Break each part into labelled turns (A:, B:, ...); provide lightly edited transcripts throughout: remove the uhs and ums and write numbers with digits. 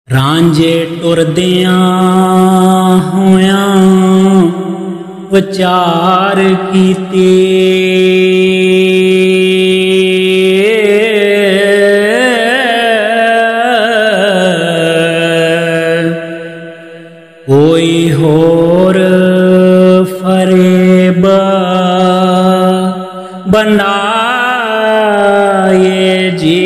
A: रांझे टुरदियां होया विचार कीते, कोई होर फरेब बनाए जी।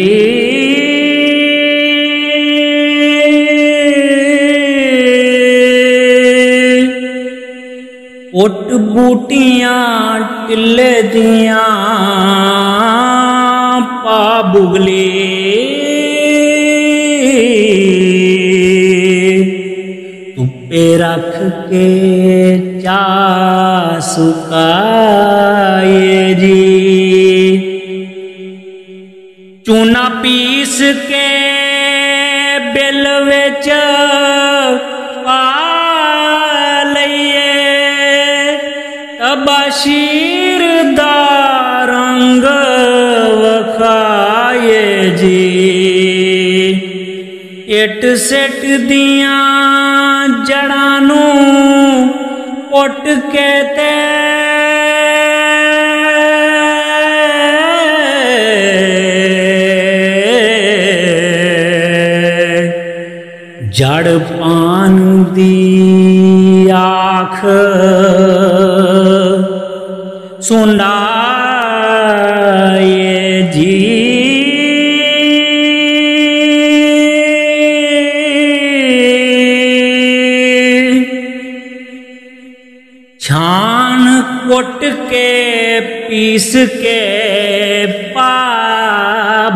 A: उट बूटियां टिले दियां पा बुगले, धुप्पे रख के चा सुकाए जी। चूना पीस के बिल विच पा लईए, तबाशीर दा रंग वखाए जी। इट सिट दियां जड़ां नूं पुट के ते जड़ पान दी आख सुनाए जी। छान कुट के पीस के पा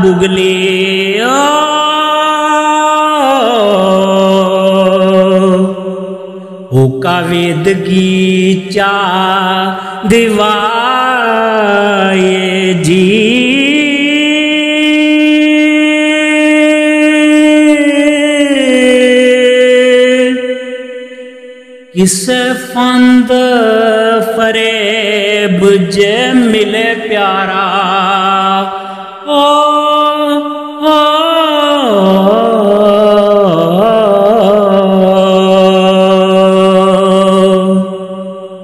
A: बुगले, होका वेदगी चा दिवाए जी। किसे फंद फरेब जे मिले प्यारा, ओ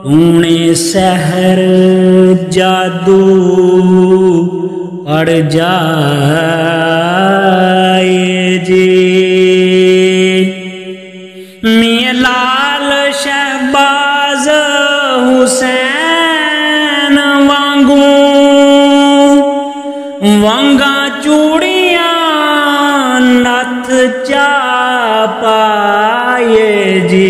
A: तूने सहर जादू पड़ जाए जी। मियां लाल शहबाज हुसैन वांगू वंगा चूड़ियां नथ चा पाए जी।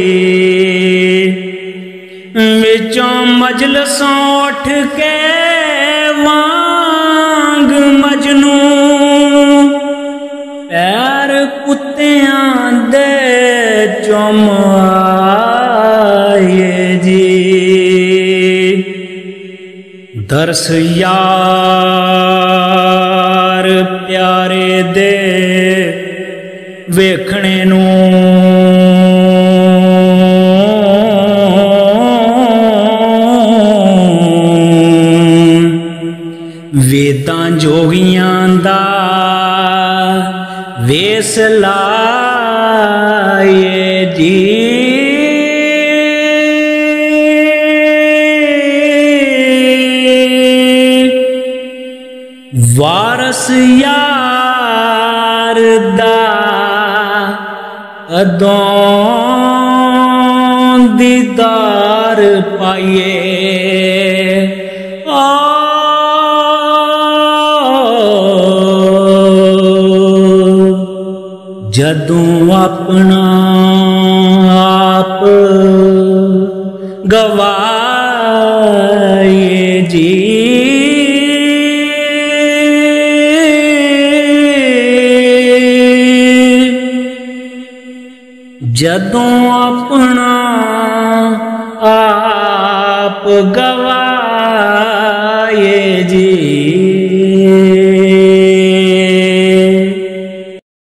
A: विचों मजलसों उठ के वांग मजनू, पैर कुत्तियां दे चुम आए जी। दरस यार प्यारे दे वेखने नूं, वेदां जोगियां दा वेस लाए जी। वारस यार दा अदों दीदार पाइए, जदों अपना आप गवाए जी। जदों अपना आप गवाए